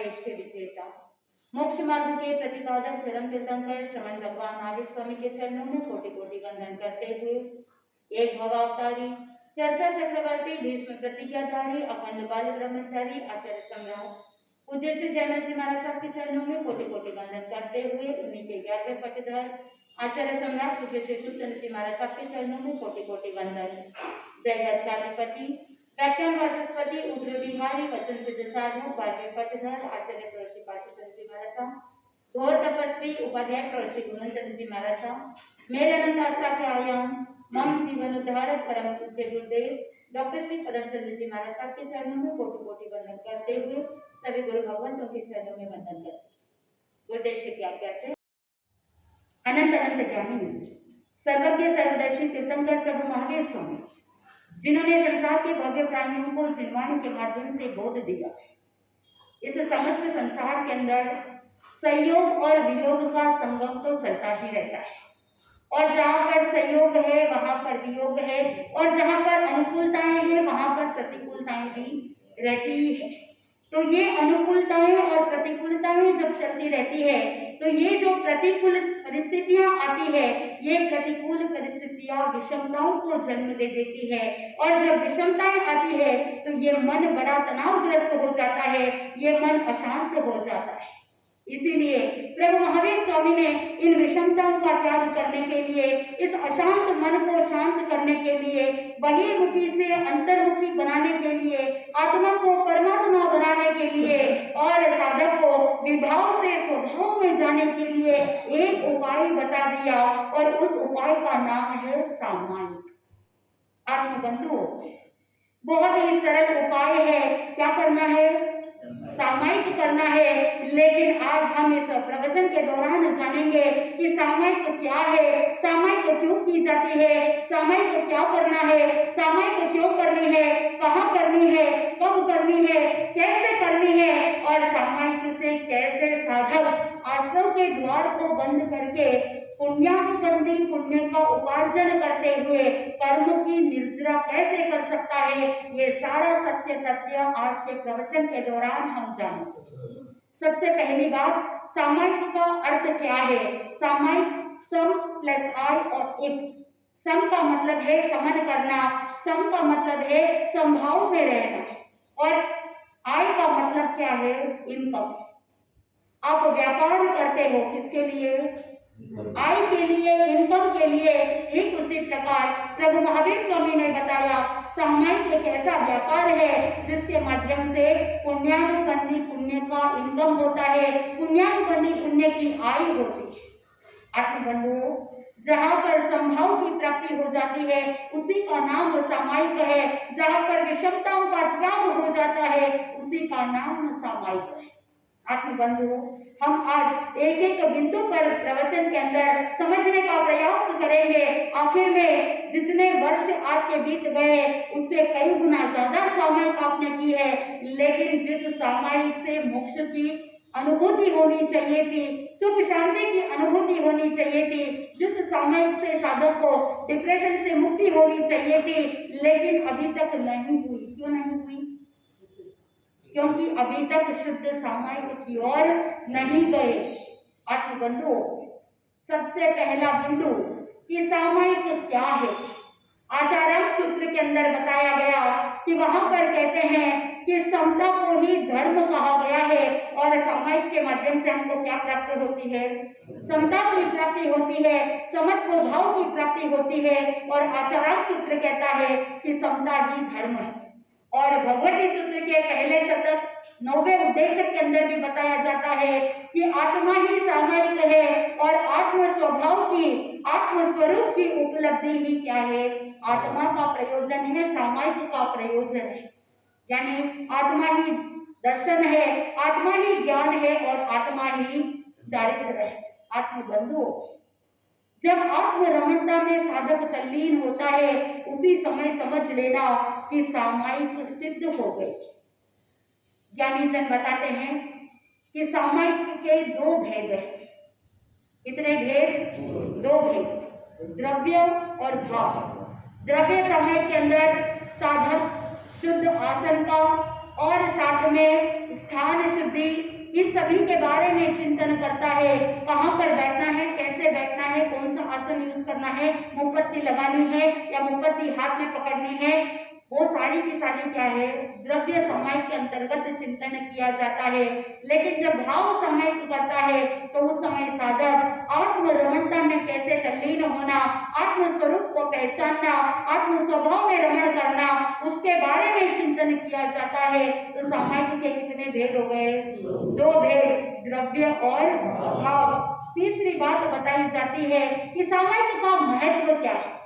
वेश के विजेता, मोक्ष मार्ग के प्रतिपादक चरम तीर्थंकर श्रवण भगवान महावीर स्वामी के चरणों में कोटि कोटि वंदन करते हुए एक भवावतारी चर्चा चक्रवर्ती भीष्म प्रतिज्ञाधारी अखंड बाल ब्रह्मचारी आचार्य सम्राट पूज्य श्री जयमल जी महाराज साहब के चरणों में कोटि कोटि वंदन करते हुए उन्हीं के 11वें पटधर आचार्य सम्राट पूज्य श्री सुचंद्र जी महाराज साहब के चरणों में कोटि कोटि वंदन। जय गच्छाधिपति व्याख्यान वाचस्पति उग्र विहारी वचन सिद्ध साधक 12वें पटधर आचार्य प्रश्री पार्षद जी महाराज साहब घोर तपस्वी उपाध्याय प्रश्री गुणचंद्र जी महाराज साहब मेरे अनंत आस्था के आयाम मम जीवन उद्धारक परम पूज्य गुरुदेव डॉक्टर श्री पदमचंद्र जी महाराज साहब के चरणों में कोटि कोटि वंदन करते हुए सभी गुरु भगवंतों के चरणों में वंदन करते। गुरुदेव की आज्ञा से अनंत अनंत ज्ञानी सर्वज्ञ सर्वदर्शी तीर्थंकर प्रभु महावीर स्वामी जिन्होंने संसार के भव्य प्राणियों को जिनवाणी के माध्यम से बोध दिया, इस समस्त संसार के अंदर संयोग और वियोग का संगम तो चलता ही रहता है और जहाँ पर संयोग है वहाँ पर वियोग है और जहाँ पर अनुकूलताएं हैं वहाँ पर प्रतिकूलताएं भी रहती ही है। तो ये अनुकूलताएं और प्रतिकूलताएं जब चलती रहती है तो ये जो प्रतिकूल परिस्थितियां आती है ये प्रतिकूल परिस्थितियां विषमताओं को जन्म दे देती है और जब विषमताएं आती है तो ये मन बड़ा तनावग्रस्त हो जाता है, ये मन अशांत हो जाता है। इसीलिए प्रभु महावीर स्वामी ने इन विषमताओं का त्याग करने के लिए, इस अशांत मन को शांत करने के लिए, बहिर्मुखी से अंतर्मुखी बनाने के लिए, आत्मा को परमात्मा बनाने के लिए और साधक को विभाव से स्वभाव में जाने के लिए एक उपाय बता दिया और उस उपाय का नाम है सामायिक। आत्मबंधुओं, बहुत ही सरल उपाय है। क्या करना है? सामायिक करना है। लेकिन आज हम इस प्रवचन के दौरान जानेंगे कि सामायिक क्या है, सामायिक क्यों की जाती है, सामायिक क्या करना है, सामायिक क्यों करनी है, कहाँ करनी है, कब करनी है, कैसे करनी है और सामायिक से कैसे साधक आश्रम के द्वार को बंद करके पुण्यानुबंधी पुण्य का उपार्जन करते हुए कर्मों की निर्जरा कैसे कर सकता है, ये सारा सत्य तथ्य आज के प्रवचन के दौरान हम जानेंगे। सबसे पहली बात, सामायिक का अर्थ क्या है? सामायिक सम प्लस आय और एक। सम का मतलब है शमन करना, सम का मतलब है संभाव में रहना और आय का मतलब क्या है? इनकम। आप व्यापार करते हो किसके लिए? आय के लिए, इनकम के लिए। ठीक उसी प्रकार प्रभु महावीर स्वामी ने बताया सामायिक एक ऐसा व्यापार है जिसके माध्यम से पुण्यानुबंधी पुण्य का इनकम होता है, पुण्यानुबंधी पुण्य की आय होती है। आत्मबंधुओं, जहाँ पर संभाव की प्राप्ति हो जाती है उसी का नाम सामायिक है, जहाँ पर विषमताओं का त्याग हो जाता है उसी का नाम सामायिक है। आत्मबंधुओं, हम आज एक एक बिंदु पर प्रवचन के अंदर समझने का प्रयास करेंगे। आखिर में जितने वर्ष आपके बीत गए उससे कई गुना ज्यादा सामायिक आपने की है, लेकिन जिस सामायिक से मोक्ष की अनुभूति होनी चाहिए थी, सुख शांति की अनुभूति होनी चाहिए थी, जिस सामायिक से साधक को डिप्रेशन से मुक्ति होनी चाहिए थी, लेकिन अभी तक नहीं हुई। क्यों नहीं हुई? क्योंकि अभी तक शुद्ध सामायिक की ओर नहीं गए। आत्मबंधुओं, सबसे पहला बिंदु कि सामायिक क्या है। आचार्य सूत्र के अंदर बताया गया कि वहां पर कहते हैं कि समता को ही धर्म कहा गया है और सामायिक के माध्यम से हमको क्या प्राप्ति होती है? समता की प्राप्ति होती है, समत्व भाव की प्राप्ति होती है और आचार्य सूत्र कहता है कि समता ही धर्म है। और भगवती सूत्र के पहले शतक 9वें उद्देश्य के अंदर भी बताया जाता है कि आत्मा ही सामायिक है और आत्म स्वभाव की, आत्म स्वरूप की उपलब्धि ही क्या है? आत्मा का प्रयोजन है, सामायिक का प्रयोजन है। यानी आत्मा ही दर्शन है, आत्मा ही ज्ञान है और आत्मा ही चारित्र है। आत्मबंधुओं, जब आत्मरमणता में साधक तल्लीन होता है उसी समय समझ लेना कि सामायिक सिद्ध हो गए। ज्ञानी जन बताते हैं कि सामायिक के 2 भेद हैं। कितने भेद? 2 भेद, द्रव्य और भाव। द्रव्य समय के अंदर साधक शुद्ध आसन का और साथ में स्थान शुद्धि, इन सभी के बारे में चिंतन करता है। कहाँ पर बैठना है, कैसे बैठना है, कौन सा आसन यूज करना है, मोमबत्ती लगानी है या मोमबत्ती हाथ में पकड़नी है, वो सारी की सारी क्या है, द्रव्य सामायिक के अंतर्गत चिंतन किया जाता है। लेकिन जब भाव सामायिक करता है तो उस समय साधक आत्म रमणता में कैसे तल्लीन होना, आत्म स्वरूप को पहचानना, आत्म स्वभाव में रमण करना, उसके बारे में चिंतन किया जाता है। तो सामायिक के कितने भेद हो गए? दो भेद, द्रव्य और भाव। तीसरी बात बताई जाती है कि सामायिक का महत्व क्या है।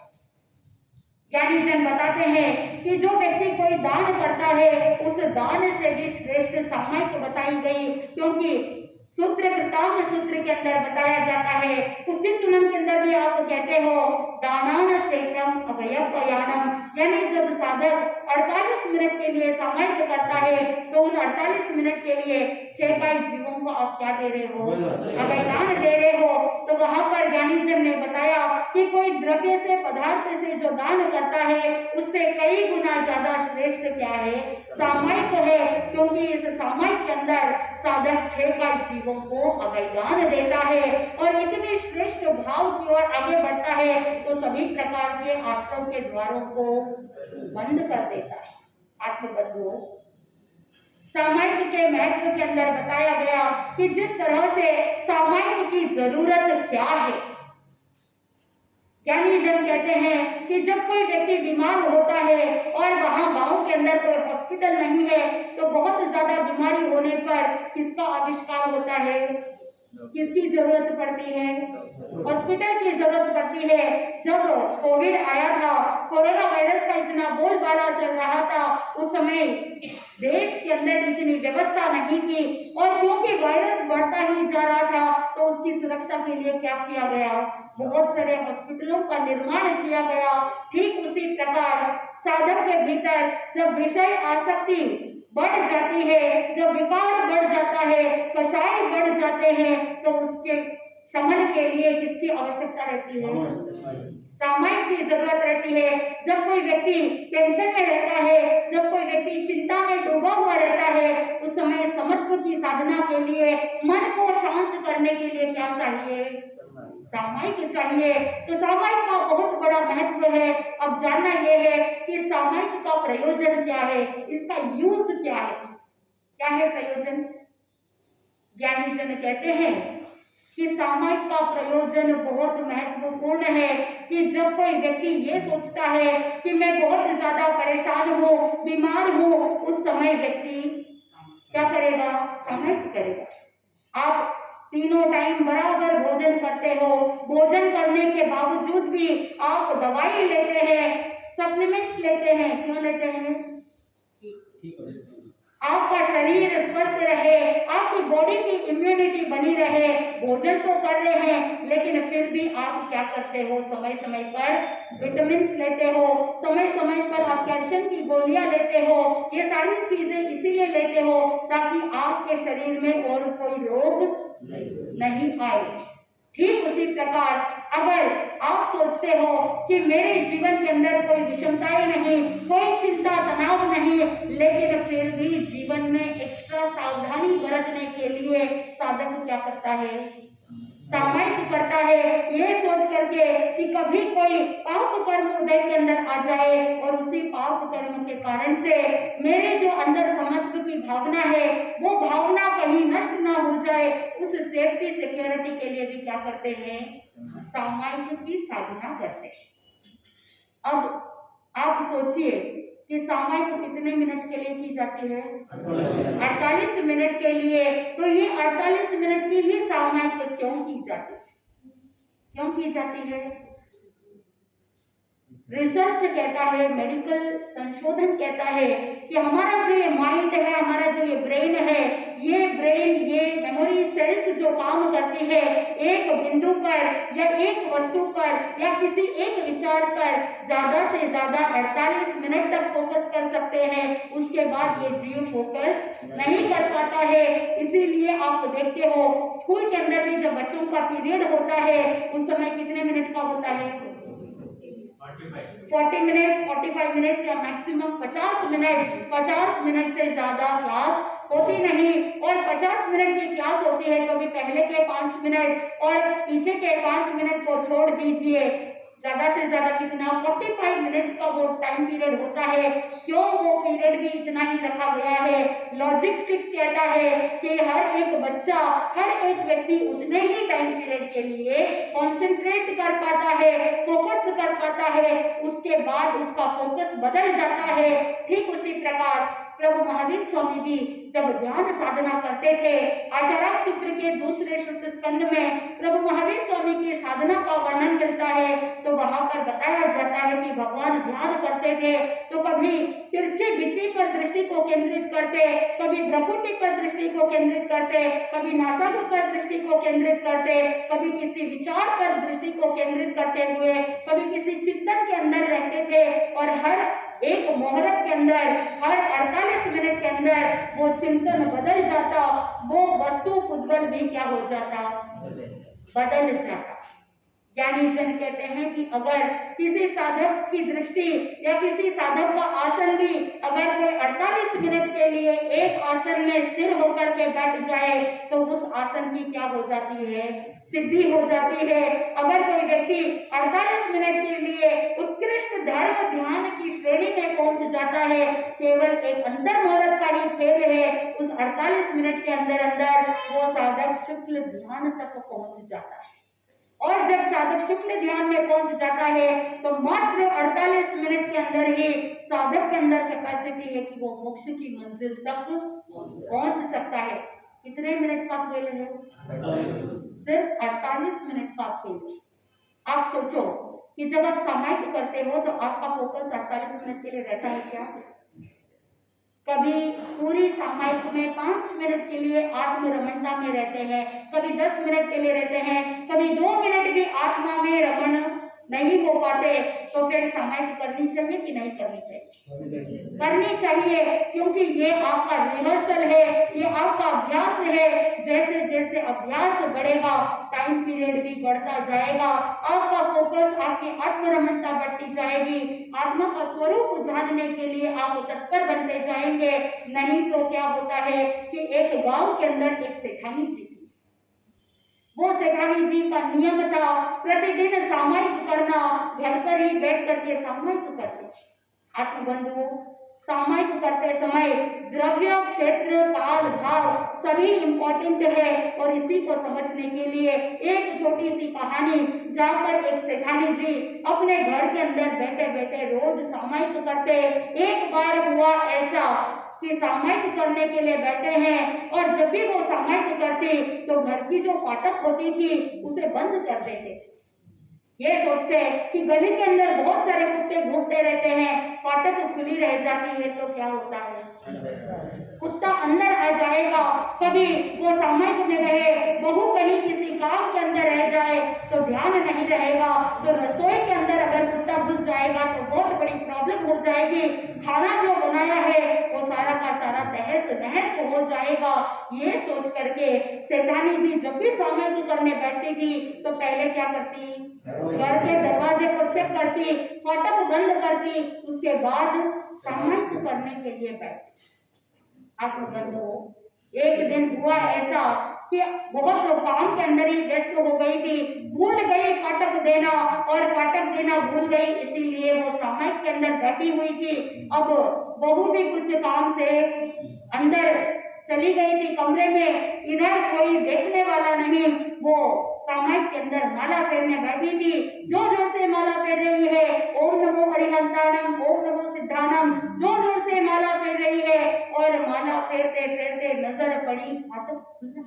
ज्ञानी जन बताते हैं कि जो व्यक्ति कोई दान करता है उस दान से भी श्रेष्ठ सामायिक बताई गई, क्योंकि सूत्र कृतांग सूत्र के अंदर बताया जाता है, उचित सुनम के अंदर भी आप कहते हो दानान सेक्रम अभयपयानम, यानी जब साधक 48 मिनट के लिए सामायिक करता है तो उन 48 मिनट के लिए 6 गाय जीवों को आप क्या दे रहे हो? अभयदान दे रहे हो। तो वहां पर ज्ञानी जन ने बताया कि कोई द्रव्य से, पदार्थ से जो दान करता है उससे कई गुना ज्यादा श्रेष्ठ क्या है? सामायिक है, क्योंकि इस सामायिक के अंदर साधक 6 गाय जीवों को अभयदान देता है और इतने श्रेष्ठ भाव की ओर आगे बढ़ता है तो सभी प्रकार के आश्रम के द्वारों को बंद कर देता है। आत्मबंधुओं, सामायिक के महत्व के अंदर बताया गया कि जिस तरह से सामायिक की जरूरत क्या है। ज्ञानी जन कहते हैं कि जब कोई व्यक्ति बीमार होता है और वहां गांव के अंदर कोई हॉस्पिटल नहीं है तो बहुत ज्यादा बीमारी होने पर किसका आविष्कार होता है? किसकी जरूरत पड़ती है? हॉस्पिटल की जरूरत पड़ती है। जब कोविड आया था, कोरोना वायरस का इतना बोलबाला चल रहा था, उस समय देश के अंदर इतनी व्यवस्था नहीं थी और क्योंकि वायरस बढ़ता ही जा रहा था तो उसकी सुरक्षा के लिए क्या किया गया? बहुत सारे हॉस्पिटलों का निर्माण किया गया। ठीक उसी प्रकार साधक के भीतर जब विषय आसक्ति बढ़ जाती है, जब विकार बढ़ जाता है, कषाय बढ़ जाते हैं, तो उसके शमन के लिए किसकी आवश्यकता रहती है? सामायिक की जरूरत रहती है। जब कोई व्यक्ति टेंशन में रहता है, जब कोई व्यक्ति चिंता में डूबा हुआ रहता है, उस समय समत्व की साधना के लिए, मन को शांत करने के लिए क्या चाहिए? सामायिक चाहिए। तो सामायिक का बहुत बड़ा महत्व है। अब जानना यह है कि सामायिक का प्रयोजन क्या है, इसका यूज क्या है, क्या है प्रयोजन? ज्ञानी जन कहते हैं कि सामायिक का प्रयोजन बहुत महत्वपूर्ण है कि जब कोई व्यक्ति ये सोचता है कि मैं बहुत ज्यादा परेशान हूँ, बीमार हूँ, उस समय व्यक्ति क्या करेगा? सामायिक करेगा। आप तीनों टाइम बराबर भोजन करते हो, भोजन करने के बावजूद भी आप दवाई लेते हैं, सप्लीमेंट्स लेते हैं, क्यों लेते हैं? आपका शरीर स्वस्थ रहे, आपकी बॉडी की इम्यूनिटी बनी रहे। भोजन तो कर रहे हैं लेकिन फिर भी आप क्या करते हो? समय समय पर विटामिन लेते हो, समय समय पर आप कैल्शियम की गोलियां लेते हो। ये सारी चीजें इसीलिए लेते हो ताकि आपके शरीर में और कोई रोग नहीं आए। ठीक उसी प्रकार अगर आप सोचते हो कि मेरे जीवन के अंदर कोई विषमताएं नहीं, कोई चिंता तनाव नहीं, लेकिन फिर भी जीवन में एक्स्ट्रा सावधानी बरतने के लिए साधक क्या करता है? सामायिक करता है, ये सोच करके कि कभी कोई पाप कर्म उदय के अंदर आ जाए और उसी पाप कर्म के कारण से मेरे जो अंदर समत्व की भावना है वो भावना कहीं नष्ट ना हो जाए, उस सेफ्टी सिक्योरिटी के लिए भी क्या करते हैं? सामायिक की साधना करते हैं। अब आप सोचिए कि सामायिक कितने मिनट के लिए की जाती है? 48 मिनट के लिए। तो ये 48 मिनट की ही सामायिक क्यों की जाती है? क्यों की जाती है? रिसर्च कहता है, मेडिकल संशोधन कहता है कि हमारा जो ये माइंड है, हमारा जो ये ब्रेन है, ये ब्रेन, ये मेमोरी सेल्स जो काम करती है, एक बिंदु पर या एक वस्तु पर या किसी एक विचार पर ज्यादा से ज्यादा 48 मिनट तक फोकस कर सकते हैं। उसके बाद ये जीव फोकस नहीं कर पाता है। इसीलिए आप देखते हो स्कूल के अंदर भी जब बच्चों का पीरियड होता है उस समय कितने मिनट का होता है? 40 मिनट, 45 मिनट या मैक्सिमम 50 मिनट से ज्यादा क्लास होती नहीं। और 50 मिनट की क्लास होती है, कभी पहले के 5 मिनट और पीछे के 5 मिनट को छोड़ दीजिए, ज्यादा से ज्यादा कितना 45 मिनट का वो टाइम पीरियड होता है। क्यों वो पीरियड भी इतना ही रखा गया है? लॉजिस्टिक्स कहता है कि हर एक बच्चा, हर एक व्यक्ति उतने ही टाइम पीरियड के लिए कॉन्सेंट्रेट कर पाता है, फोकस कर पाता है, उसके बाद उसका फोकस बदल जाता है। ठीक उसी प्रकार प्रभु महावीर स्वामी जी जब ध्यान साधना करते थे, आचार्य सूत्र के दूसरे शुद्ध स्कंद में प्रभु महावीर स्वामी की साधना का वर्णन मिलता है, तो वहां पर बताया जाता है कि भगवान ध्यान करते थे तो कभी तिरछी भित्ति पर दृष्टि को केंद्रित करते, कभी भ्रकुटी पर दृष्टि को केंद्रित करते, कभी नासाग्र पर दृष्टि को केंद्रित करते, कभी किसी विचार पर दृष्टि को केंद्रित करते हुए कभी किसी चिंतन के अंदर रहते थे। और हर एक मुहूर्त के अंदर, हर 48 मिनट के अंदर वो चिंतन बदल जाता, वो वस्तु उज्ज्वल भी क्या हो जाता, बदल जाता। ज्ञानी जन कहते हैं कि अगर किसी साधक की दृष्टि या किसी साधक का आसन भी अगर कोई 48 मिनट के लिए एक आसन में स्थिर होकर के बैठ जाए तो उस आसन की क्या हो जाती है, सिद्धि हो जाती है। अगर कोई व्यक्ति 48 मिनट के लिए उत्कृष्ट धर्म ध्यान की श्रेणी में पहुंच जाता है, केवल एक अंतर मुहूर्त का ही खेल है, उस 48 मिनट के अंदर अंदर वो साधक शुक्ल ध्यान तक पहुंच जाता है। और जब साधक शुक्ल ध्यान में पहुंच जाता है तो मात्र 48 मिनट के अंदर ही साधक के अंदर कैपेसिटी है कि वो मोक्ष की मंजिल तक पहुंच सकता है। कितने मिनट का खेल है? सिर्फ 48 मिनट का खेल है। आप सोचो कि जब आप सामायिक करते हो तो आपका फोकस 48 मिनट के लिए रहता है क्या? कभी पूरी सामायिक में 5 मिनट के लिए आत्म रमणता में रहते हैं, कभी 10 मिनट के लिए रहते हैं, कभी 2 मिनट भी आत्मा में रमण नहीं हो पाते, तो फिर सामायिक करनी चाहिए कि नहीं करनी चाहिए? करनी चाहिए, क्योंकि ये आपका रिहर्सल है, ये आपका अभ्यास है। जैसे जैसे अभ्यास बढ़ेगा टाइम पीरियड भी बढ़ता जाएगा, आपका फोकस, आपकी आत्मरमणता बढ़ती जाएगी, आत्मा का स्वरूप जानने के लिए आप तत्पर बनते जाएंगे। नहीं तो क्या होता है कि एक गांव के अंदर एक सेठानी जी, वो सेठानी जी का नियम था प्रतिदिन सामायिक करना, घर पर ही बैठ करके सामायिक करते। आत्मबंधु, सामायिक करते समय द्रव्य, क्षेत्र, काल, भाव सभी इम्पोर्टेंट है। और इसी को समझने के लिए एक छोटी सी कहानी, जहाँ पर एक सेठानी जी अपने घर के अंदर बैठे बैठे रोज सामायिक करते। एक बार हुआ ऐसा कि सामायिक करने के लिए बैठे हैं और जब भी वो सामायिक करते तो घर की जो फाटक होती थी उसे बंद कर देते। ये सोचते कि गली के अंदर बहुत सारे कुत्ते घूमते रहते हैं, फाटक खुली रह जाती है तो क्या होता है, कुत्ता अंदर आ जाएगा। कभी वो सामायिक में रहे, बहू कहीं किसी काम के अंदर रह जाए तो ध्यान नहीं रहेगा, तो रसोई के अंदर अगर कुत्ता घुस जाएगा तो बहुत बड़ी प्रॉब्लम हो जाएगी। खाना जो बनाया है वो सारा का सारा तहस नहस हो जाएगा। ये सोच करके सेठानी जी जब भी सामायिक करने बैठती थी तो पहले क्या करती, घर के दरवाजे को चेक करती, फाटक बंद करती, उसके बाद सामायिक करने के लिए बैठती। आत्मबंधु, एक दिन हुआ ऐसा कि बहुत काम के अंदर ही व्यस्त हो गई थी, भूल गई फाटक देना, और फाटक देना भूल गई, इसीलिए वो सामायिक के अंदर बैठी हुई थी। अब बहू भी कुछ काम से अंदर चली गई थी कमरे में, इधर कोई देखने वाला नहीं, वो सामायिक के अंदर माला फेरने बैठी थी। जोर जोर से माला फेर रही है, ओम नमो हरिहंतानम, ओम नमो सिद्धानम, जोर जोर से माला फेर रही है। और माला फेरते फेरते नजर पड़ी फाटक खुला।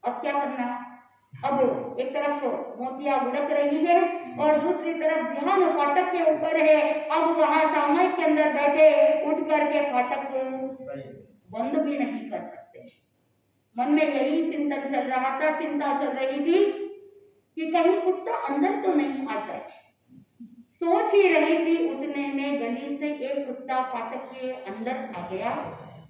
अब क्या करना? अब एक तरफ मोतिया गुड़क रही है और दूसरी तरफ ध्यान फाटक के ऊपर है। अब वहां सामायिक के अंदर बैठे, उठ करके फाटक बंद भी नहीं कर सकते। मन में यही चिंतन चल रहा था, चिंता चल रही थी कि कहीं कुत्ता अंदर तो नहीं आ जाए। सोच ही रही थी, उतने में गली से एक कुत्ता फाटक के अंदर आ गया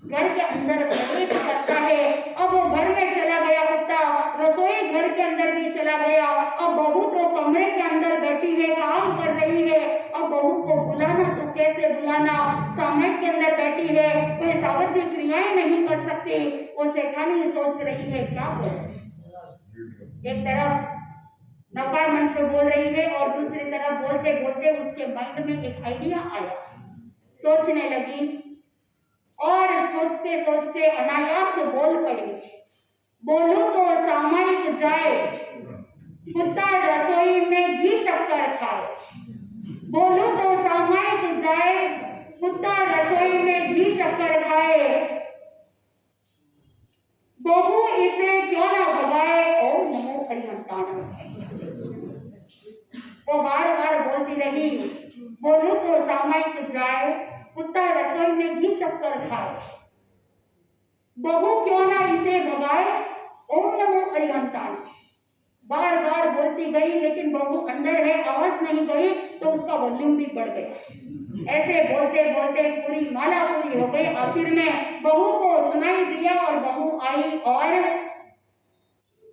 घर के अंदर प्रवेश करता है। अब वो घर में चला गया कुत्ता, रसोई घर के अंदर भी चला गया। अब बहू तो कमरे के अंदर बैठी है, काम कर रही है। अब बहू को बुलाना तो कैसे बुलाना, सामने के अंदर बैठी है, कोई सावधि क्रियाएं नहीं कर सकती। वो शैतानी सोच रही है क्या करें। एक तरफ नकार मंत्र बोल रही है और दूसरी तरफ बोलते बोलते उसके माइंड में एक आइडिया आया। सोचने लगी और सोचते सोचते अनायास बोल पड़ी, बोलूं तो सामायिक जाए, कुत्ता रसोई में घी शक्कर खाए। बोलूं तो सामायिक जाए, कुत्ता रसोई में घी शक्कर खाए। बहू इसे क्यों ना भगाए, ओम नमो हरिहंताणम। वो बार बार बोलती रही, बोलूं तो सामायिक जाए, कुत्ता रसोई में घी शक्कर खाए। बहू क्यों ना इसे भगाए, ओम नमो हरिहंताणम। बार बार बोलती गई लेकिन बहू अंदर है, आवाज नहीं गई तो उसका वॉल्यूम भी बढ़ गया। ऐसे बोलते बोलते पूरी माला पूरी हो गई। आखिर में बहू को सुनाई दिया और बहू आई और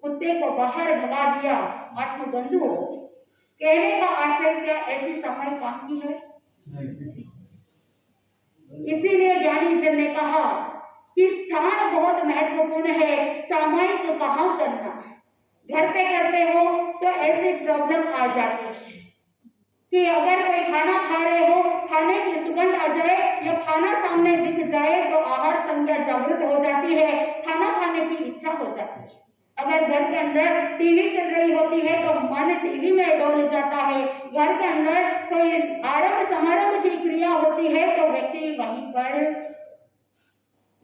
कुत्ते को बाहर भगा दिया। आत्मबंधु, कहने का आशय क्या, ऐसी समय काम की है। इसीलिए ज्ञानी जन ने कहा कि स्थान बहुत महत्वपूर्ण है। सामायिक कहाँ करना, घर पे करते हो तो ऐसी प्रॉब्लम आ जाती है कि अगर कोई खाना खा रहे हो, खाने की सुगंध आ जाए या खाना सामने दिख जाए तो आहार संज्ञा जागृत हो जाती है, खाना खाने की इच्छा हो जाती है। अगर घर के अंदर टीवी चल रही होती है तो मन टीवी में डोल जाता है। घर के अंदर कोई आरंभ समारंभ की क्रिया होती है तो व्यक्ति वहीं पर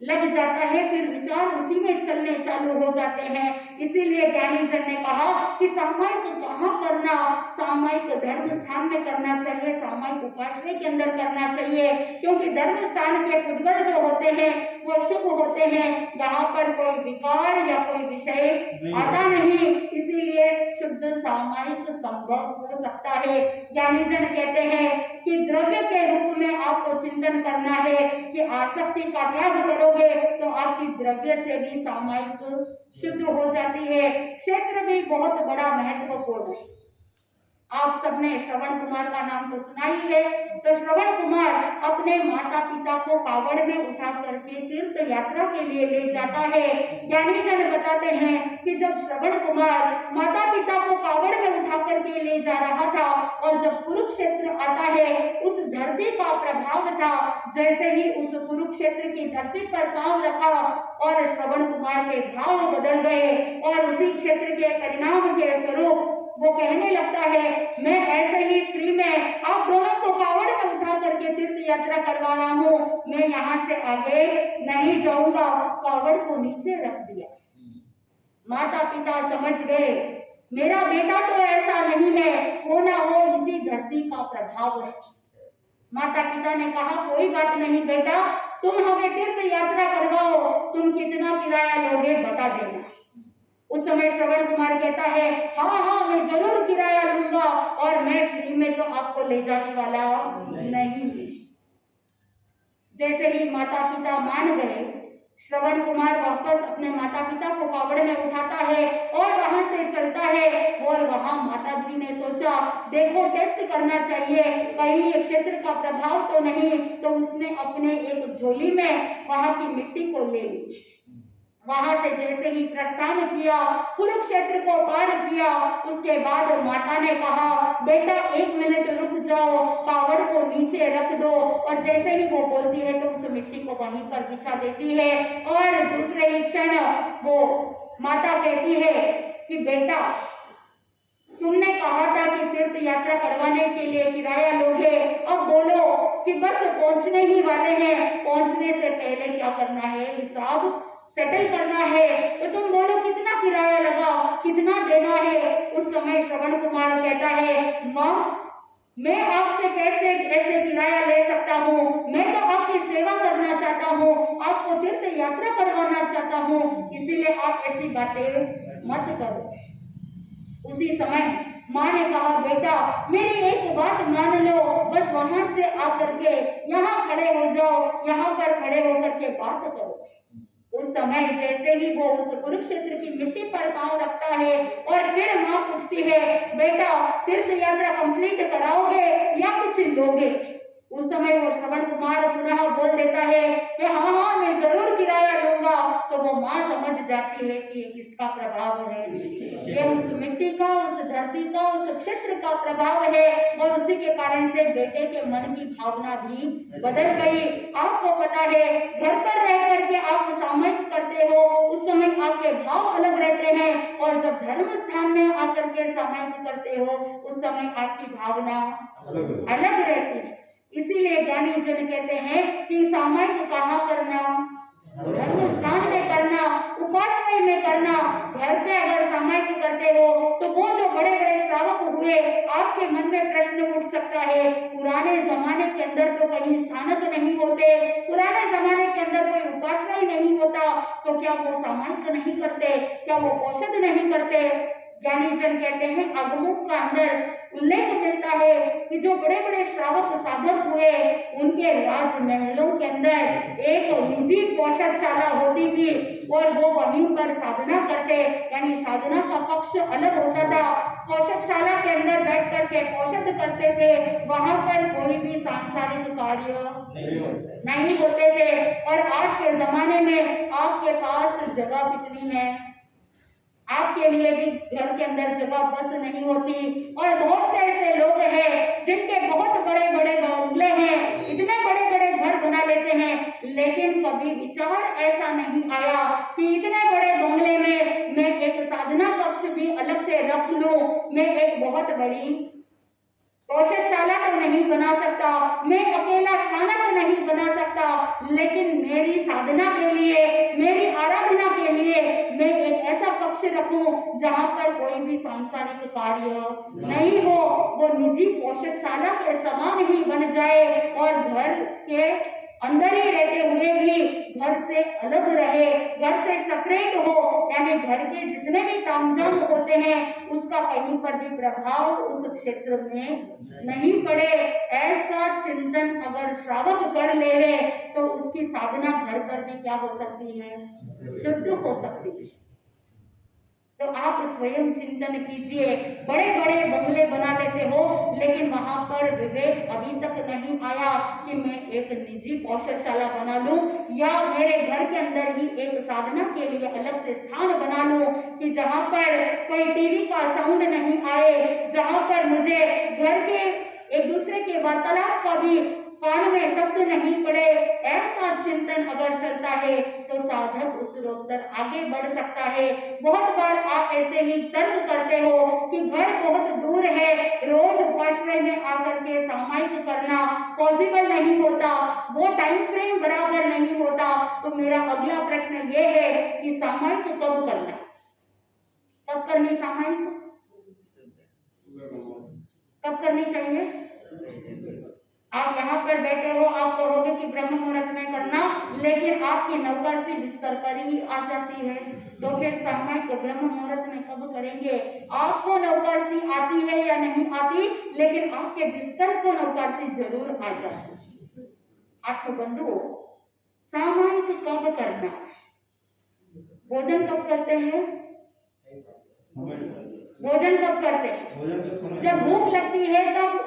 लग जाता है, फिर विचार उसी में चलने चालू हो जाते हैं। इसीलिए ज्ञानी जन ने कहा कि सामायिक कहाँ करना, सामायिक धर्म स्थान में करना चाहिए, सामायिक उपाश्रय के अंदर करना चाहिए। क्योंकि धर्म स्थान के पुद्गल जो होते हैं वो शुभ होते हैं, यहाँ पर कोई विकार या कोई विषय आता नहीं। इसीलिए शुद्ध सामायिक संभव हो सकता है। ज्ञानी जन कहते हैं कि द्रव्य के रूप में आपको चिंतन करना है कि आसक्ति का त्याग करोगे तो आपकी द्रव्य से भी सामायिक शुद्ध हो जाती है। क्षेत्र भी बहुत बड़ा महत्वपूर्ण है। आप सबने श्रवण कुमार का नाम तो सुना ही है। तो श्रवण कुमार अपने माता पिता को कावड़ में उठा करके तीर्थ यात्रा के लिए ले जाता है। ज्ञानी जन बताते हैं कि जब श्रवण कुमार माता पिता को कावड़ में उठा करके ले जा रहा था और जब कुरुक्षेत्र आता है, उस धरती का प्रभाव था। जैसे ही उस कुरुक्षेत्र की धरती पर पांव रखा और श्रवण कुमार के भाव बदल गए और उसी क्षेत्र के परिणाम के स्वरूप वो कहने लगता है, मैं ऐसे ही फ्री में आप दोनों को कावड़ में उठा करके तीर्थ यात्रा करवा रहा हूँ, मैं यहाँ से आगे नहीं जाऊंगा। कावड़ को नीचे रख दिया। माता पिता समझ गए मेरा बेटा तो ऐसा नहीं है, हो ना हो इसी धरती का प्रभाव है। माता पिता ने कहा कोई बात नहीं बेटा, तुम हमें तीर्थ यात्रा करवाओ, तुम कितना किराया लोगे बता देना। उस समय श्रवण कुमार कहता है हाँ हाँ मैं जरूर किराया लूंगा और मैं फ्री में तो आपको ले जाने वाला नहीं। जैसे ही माता पिता मान गए, श्रवण कुमार वापस अपने माता पिता को कावड़ में उठाता है और वहां से चलता है। और वहां माता जी ने सोचा देखो टेस्ट करना चाहिए, कहीं ये क्षेत्र का प्रभाव तो नहीं। तो उसने अपने एक झोली में वहां की मिट्टी को ले ली। वहां से जैसे ही प्रस्थान किया, कुरुक्षेत्र को पार किया, उसके बाद माता ने कहा बेटा 1 मिनट रुक जाओ, कावड़ को नीचे रख दो। और जैसे ही वो बोलती है तो उस मिट्टी को वहीं पर बिछा देती है। और दूसरे ही क्षण वो माता कहती है कि बेटा तुमने कहा था कि तीर्थ यात्रा करवाने के लिए किराया लोगे, अब बोलो कि बस पहुंचने ही वाले हैं, पहुंचने से पहले क्या करना है, हिसाब सेटल करना है। तो तुम बोलो कितना किराया लगा, कितना देना है। उस समय श्रवण कुमार कहता है माँ मैं आपसे कैसे ऐसे किराया ले सकता हूँ, मैं तो आपकी सेवा करना चाहता हूँ, आपको तीर्थ यात्रा करवाना चाहता हूँ, इसीलिए आप ऐसी बातें मत करो। उसी समय माँ ने कहा, बेटा मेरी एक बात मान लो, बस वहां से आकर के यहाँ खड़े हो जाओ, यहाँ पर खड़े होकर के बात करो। उस समय जैसे ही वो उस कुरुक्षेत्र की मिट्टी पर पांव रखता है और फिर माँ पूछती है, बेटा तीर्थ यात्रा कंप्लीट कराओगे या कुछ लोगे? उस समय वो श्रवण कुमार पुनः बोल देता है कि हाँ हाँ मैं जरूर किराया लूंगा। तो वो माँ समझ जाती है कि ये किसका प्रभाव है, ये उस मिट्टी का, उस धरती का, उस क्षेत्र का प्रभाव है। और उसी के कारण से बेटे के मन की भावना भी बदल गई। आपको पता है घर पर रह करके आप सामयिक करते हो, उस समय आपके भाव अलग रहते हैं, और जब धर्म स्थान में आकर के सामयिक करते हो उस समय आपकी भावना अलग रहती है। इसीलिए ज्ञानी जन कहते हैं कि सामयिक कहाँ करना, धर्म स्थान में करना, उपाश्रय में करना। घर पे अगर सामयिक करते हो तो वो जो बड़े बड़े श्रावक हुए, आपके मन में प्रश्न उठ सकता है, पुराने जमाने के अंदर तो कहीं स्थानक नहीं होते, पुराने जमाने के अंदर कोई उपाश्रय नहीं होता, तो क्या वो सामयिक नहीं करते, क्या वो औषध नहीं करते? ज्ञानी जन कहते हैं अगमुख का अंदर उल्लेख मिलता है कि जो बड़े बड़े श्रावक साधक हुए उनके राजमहलों के अंदर एक निजी पौषधशाला होती थी और वो वहीं पर साधना करते, यानी साधना का कक्ष अलग होता था। पौषधशाला के अंदर बैठ करके औषध करते थे, वहां पर कोई भी सांसारिक कार्य नहीं होते थे। और आज के जमाने में आपके पास जगह कितनी है, आपके लिए भी घर के अंदर जगह बस नहीं होती, और बहुत से ऐसे लोग हैं जिनके बहुत बड़े बड़े बंगले हैं, इतने बड़े बड़े घर बना लेते हैं, लेकिन कभी विचार ऐसा नहीं आया कि इतने बड़े बंगले में मैं एक साधना कक्ष भी अलग से रख लूं, मैं एक बहुत बड़ी पौषधशाला तो नहीं बना सकता, मैं अकेला खाना तो नहीं बना सकता, लेकिन मेरी साधना के लिए, मेरी आराधना के लिए मैं एक ऐसा कक्ष रखूं जहां पर कोई भी सांसारिक कार्य नहीं हो, वो निजी पौषधशाला के समान ही बन जाए और घर के अंदर ही रहते हुए भी घर से अलग रहे, घर से सेपरेट हो, यानी घर के जितने भी तामझाम होते हैं उसका कहीं पर भी प्रभाव उस क्षेत्र में नहीं पड़े। ऐसा चिंतन अगर श्रावक कर ले तो उसकी साधना घर पर भी क्या हो सकती है, शुद्ध हो सकती है। तो आप स्वयं चिंतन कीजिए, बड़े बड़े बंगले बना लेते हो लेकिन वहां पर विवेक अभी तक नहीं आया कि मैं एक निजी पौषधशाला बना लूं या मेरे घर के अंदर ही एक साधना के लिए अलग से स्थान बना लूं कि जहां पर कोई टीवी का साउंड नहीं आए, जहां पर मुझे घर के एक दूसरे के वार्तालाप का भी कान में शब्द नहीं पड़े। ऐसा चिंतन अगर चलता है तो साधक उत्तरोत्तर आगे बढ़ सकता है। बहुत बार आप ऐसे ही तर्क करते हो कि घर बहुत दूर है, रोज उपाश्रय में आकर के सामयिक करना पॉसिबल नहीं होता, वो टाइम फ्रेम बराबर नहीं होता। तो मेरा अगला प्रश्न ये है कि सामयिक कब करना, कब करनी सामयिक, कब करनी चाहिए? आप यहाँ पर बैठे हो, आप कहोगे कि ब्रह्म मुहूर्त में करना, लेकिन आपकी नौकरसी बिस्तर पर ही आ जाती है, तो फिर सामयिक ब्रह्म मुहूर्त में कब करेंगे? आपको नौकरसी आती है या नहीं आती, लेकिन आपके बिस्तर को नौकरसी जरूर आ जाती है। आपको बंधुओं, सामयिक कब करना, भोजन कब करते हैं, भोजन कब करते हैं? जब भूख लगती है तब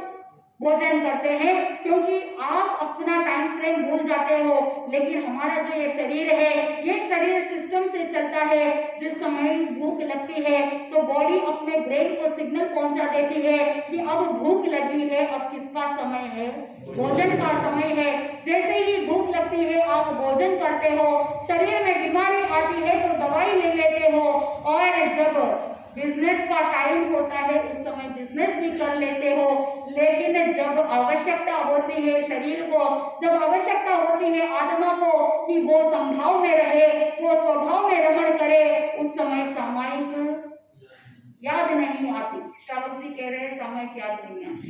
भोजन करते हैं, क्योंकि आप अपना टाइम फ्रेम भूल जाते हो। लेकिन हमारा जो ये शरीर है, ये शरीर सिस्टम से चलता है। जिस समय भूख लगती है तो बॉडी अपने ब्रेन को सिग्नल पहुंचा देती है कि अब भूख लगी है, अब किसका समय है, भोजन का समय है। जैसे ही भूख लगती है आप भोजन करते हो, शरीर में बीमारी आती है तो दवाई ले लेते हो, और जब बिजनेस का टाइम होता है उस समय बिजनेस भी कर लेते हो। लेकिन जब आवश्यकता होती है शरीर को, जब आवश्यकता होती है आत्मा को कि वो संभाव में रहे, वो स्वभाव में रमण करे, उस समय सामयिक याद नहीं आती। श्रावक जी कह रहे हैं सामयिक याद नहीं आती।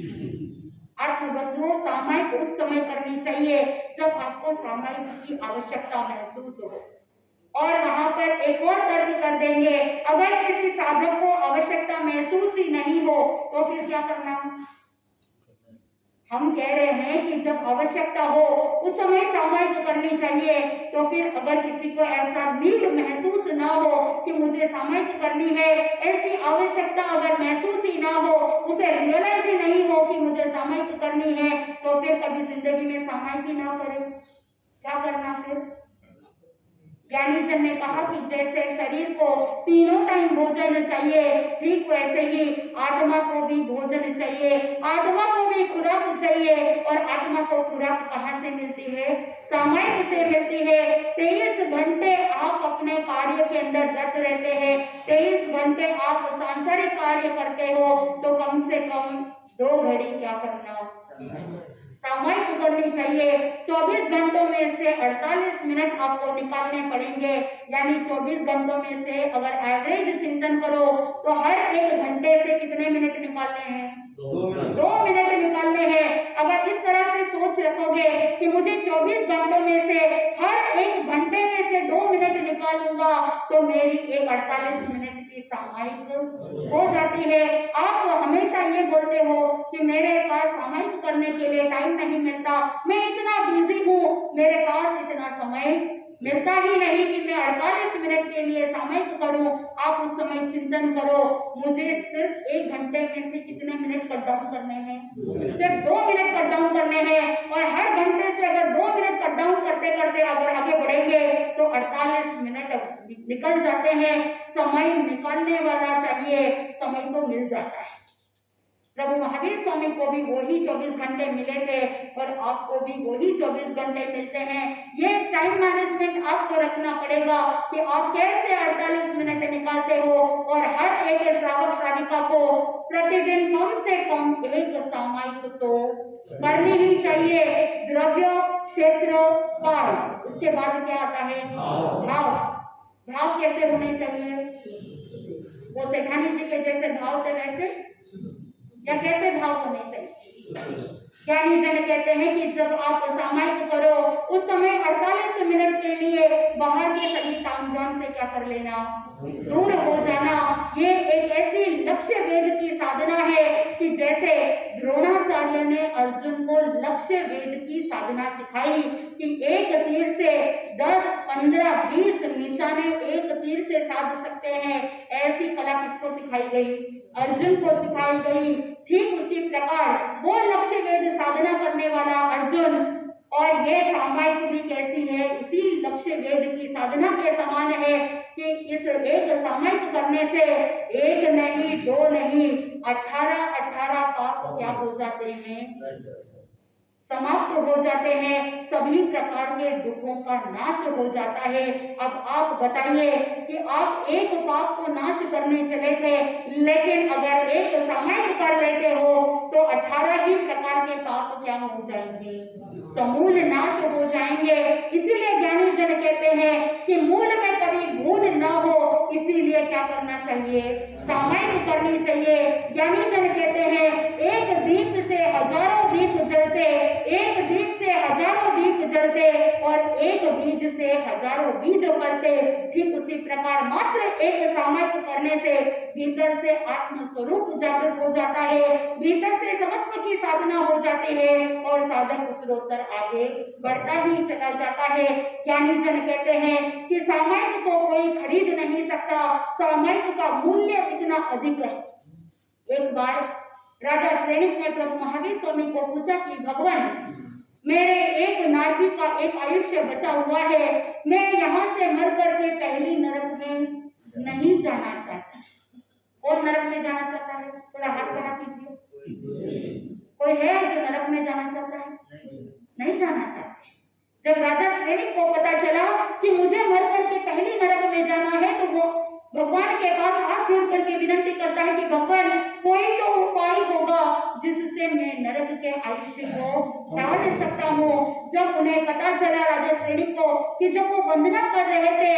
आत्मबंधुओं, सामयिक उस समय करनी चाहिए जब आपको सामयिक की आवश्यकता महसूस हो। और वहां पर एक और तर्क कर देंगे, अगर किसी साधक को आवश्यकता महसूस ही नहीं हो तो फिर क्या करना। हम कह रहे हैं कि जब आवश्यकता हो उस समय सामायिक करनी चाहिए। तो फिर अगर किसी को ऐसा नीड महसूस ना हो कि मुझे सामायिक करनी है, ऐसी आवश्यकता अगर महसूस ही ना हो, उसे रियलाइज ही नहीं हो कि मुझे सामायिक करनी है, तो फिर कभी जिंदगी में सामायिक ही ना करे, क्या करना फिर। ज्ञानी जन ने कहा कि जैसे शरीर को तीनों टाइम भोजन चाहिए, ठीक वैसे ही आत्मा को भी भोजन चाहिए, आत्मा को भी खुराक चाहिए। और आत्मा को खुराक कहाँ से मिलती है, सामायिक से मिलती है। 23 घंटे आप अपने कार्य के अंदर रत रहते हैं, 23 घंटे आप सांसारिक कार्य करते हो, तो कम से कम 2 घड़ी क्या करना, सामायिक करनी चाहिए। 24 घंटों में से 48 मिनट आपको निकालने पड़ेंगे। यानी 24 घंटों में से अगर एवरेज चिंतन करो तो हर 1 घंटे से कितने मिनट निकालने हैं, 2 मिनट निकालने हैं। अगर इस तरह से सोच रखोगे कि मुझे 24 घंटों में से हर 1 घंटे में से 2 मिनट निकालूंगा, तो मेरी एक 48 मिनट की सामायिक हो जाती है। आप हमेशा ये बोलते हो कि मेरे पास सामायिक करने के लिए टाइम नहीं मिलता, मैं इतना बिजी हूँ, मेरे पास इतना समय मिलता ही नहीं कि मैं 48 मिनट के लिए सामायिक करूं। आप उस समय चिंतन करो, मुझे सिर्फ 1 घंटे में से कितने मिनट कट डाउन करने हैं, सिर्फ 2 मिनट कट डाउन करने हैं। और हर घंटे से अगर 2 मिनट कट डाउन करते करते अगर आगे बढ़ेंगे तो 48 मिनट निकल जाते हैं। समय निकालने वाला चाहिए, समय तो मिल जाता है। प्रभु महावीर स्वामी को भी वही 24 घंटे मिले थे और आपको भी वही 24 घंटे मिलते हैं। ये टाइम मैनेजमेंट आपको रखना पड़ेगा कि आप कैसे 48 मिनट निकालते हो। और हर एक श्रावक श्राविका को प्रतिदिन कम से कम 1 सामायिक तो करनी ही चाहिए। द्रव्य, क्षेत्र, काल, उसके बाद क्या आता है, भाव। भाव कैसे होने चाहिए, वो सेठानी जी के जैसे भाव थे वैसे, या कैसे भाव होने चाहिए। ज्ञानी जन कहते हैं कि जब आप सामायिक करो उस समय 48 मिनट के लिए बाहर के सभी तामझाम से क्या कर लेना, दूर हो जाना। ये एक ऐसी लक्ष्य वेद की साधना है कि जैसे द्रोणाचार्य ने अर्जुन को लक्ष्य वेद की साधना सिखाई कि एक तीर से 10, 15, 20 निशाने एक तीर से साध सकते हैं। ऐसी कला किसको सिखाई गई, अर्जुन को सिखाई गई। ठीक उसी प्रकार वो लक्ष्य वेद साधना करने वाला अर्जुन और ये सामायिक भी कैसी है, उसी लक्ष्य वेद की साधना के समान है कि इस एक सामायिक करने से 1 नहीं 2 नहीं 18 पाप क्या हो जाते हैं, समाप्त हो जाते हैं। सभी प्रकार के दुखों का नाश हो जाता है। अब आप बताइए कि आप एक पाप को नाश करने चले थे, लेकिन अगर एक सामायिक कर लेते हो तो 18 ही प्रकार के पाप क्या हो जाएंगे, समूल नाश हो जाएंगे। इसीलिए ज्ञानी जन कहते हैं कि मूल में कभी भूल न हो, इसीलिए क्या करना चाहिए, सामायिक करनी चाहिए। ज्ञानी जन कहते हैं एक दीप से हजारों दीप जलते, एक दीप से हजारों दीप जलते और एक बीज से हजारों बीज फलते। ठीक उसी प्रकार मात्र एक सामायिक करने से भीतर से आत्म स्वरूप जागृत हो जाता है, भीतर से समत्व की साधना हो जाती है और साधक उत्तरोत्तर आगे बढ़ता ही चला जाता है। ज्ञानी जन कहते हैं कि सामायिक को कोई खरीद नहीं सकता, सामायिक का मूल्य इतना अधिक है। एक बार राजा श्रेणिक ने प्रभु महावीर स्वामी को पूछा कि भगवान, मेरे एक नारकी का एक आयुष्य बचा हुआ है, मैं यहाँ से मर करके पहली नरक में नहीं जाना चाहता। कौन नरक में जाना चाहता है, थोड़ा हाथ बढ़ा कीजिए। कोई है जो नरक में जाना चाहता है, नहीं जाना चाहते। जब राजा श्रेणिक को पता चला कि मुझे मर करके पहली नरक में जाना है, तो वो भगवान के पास हाथ जोड़ करके विनती करता है कि भगवान कोई तो उपाय होगा जिससे मैं नरक के आयुष्य को टाल सकता हूँ। जब उन्हें पता चला राजा श्रेणिक को कि जब वो वंदना कर रहे थे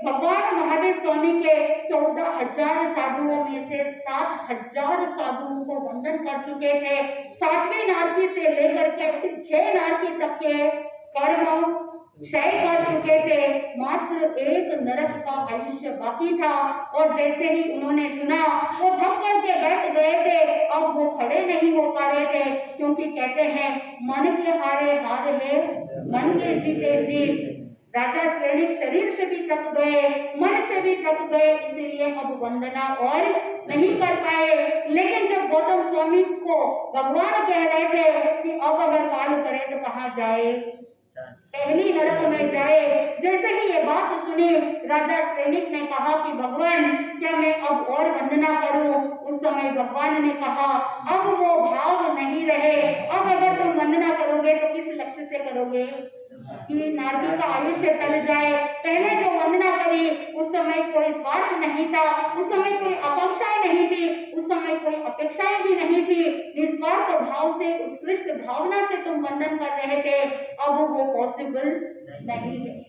भगवान महावीर स्वामी के 14,000 साधुओं में से 7,000 साधुओं को वंदन कर चुके थे। 7वीं नारकी से लेकर के 6 नारकी तक के कर्म क्षय कर चुके थे, मात्र एक नरक का आयुष्य बाकी था। और जैसे ही उन्होंने सुना वो थक करके बैठ गए थे। अब वो खड़े नहीं हो पा रहे थे, क्योंकि कहते हैं मन के हारे हार है, मन के जीते जीत। राजा श्रेणिक शरीर से भी थक गए, मन से भी थक गए, इसलिए अब वंदना और नहीं कर पाए। लेकिन जब गौतम स्वामी को भगवान कह रहे थे कि अब अगर काल करे तो कहाँ जाए, पहली नरक में जाए, जैसे ही ये बात सुनी राजा श्रेणिक ने कहा कि भगवान क्या मैं अब और वंदना करूं। उस समय भगवान ने कहा अब वो भाव नहीं रहे। अब अगर तुम वंदना करोगे तो किस लक्ष्य से करोगे कि नारदी का आयुष्य टल जाए। पहले जो वंदना करी उस समय कोई स्वार्थ नहीं था, उस समय कोई आकांक्षाएं नहीं थी, उस समय कोई अपेक्षाएं भी नहीं थी। निस्वार्थ भाव से, उत्कृष्ट भावना से तुम वंदन कर रहे थे। अब वो पॉसिबल नहीं है।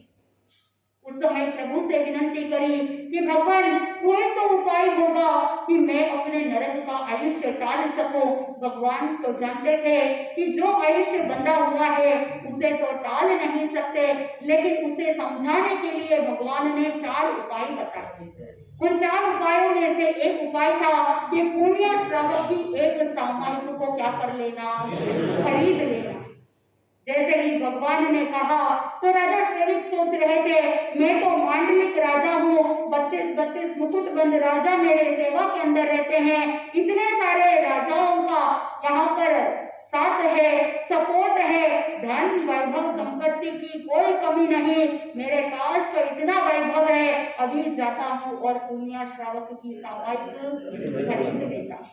उस समय प्रभु से विनंती करी कि भगवान कोई तो उपाय होगा कि मैं अपने नरक का आयुष्य टाल सकूं। भगवान तो जानते थे कि जो आयुष्य बंधा हुआ है उसे तो टाल नहीं सकते, लेकिन उसे समझाने के लिए भगवान ने 4 उपाय बताए। उन 4 उपायों में से एक उपाय था कि पुण्य श्रावक की एक सामयिक को क्या कर लेना, खरीद लेना। जैसे ही भगवान ने कहा तो राजा श्रेणिक सोच रहे थे मैं तो मांडलिक राजा हूँ, 32 मुकुटबंद राजा मेरे सेवा के अंदर रहते हैं, इतने सारे राजाओं का यहाँ पर साथ है, सपोर्ट है, धन वैभव संपत्ति की कोई कमी नहीं, मेरे पास तो इतना वैभव है, अभी जाता हूँ और पुण्य श्रावक की सामयिक खरीद लेता।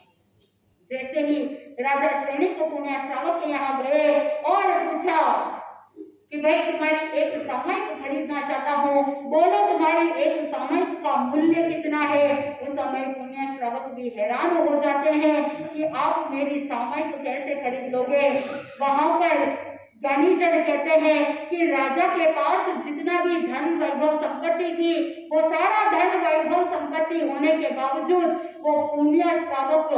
जैसे ही राजा श्रेणिक को पुण्य श्रावक के यहाँ गए और पूछा कि भाई तुम्हारी एक सामयिक खरीदना चाहता हूँ, बोलो तुम्हारी एक सामयिक का मूल्य कितना है। उस समय पुण्य श्रावक भी हैरान हो जाते हैं कि आप मेरी सामयिक कैसे खरीद लोगे। वहां पर ज्ञानी जन कहते हैं कि राजा के पास जितना भी धन वैभव संपत्ति थी वो सारा धन वैभव संपत्ति होने के बावजूद वो पुण्य श्रावक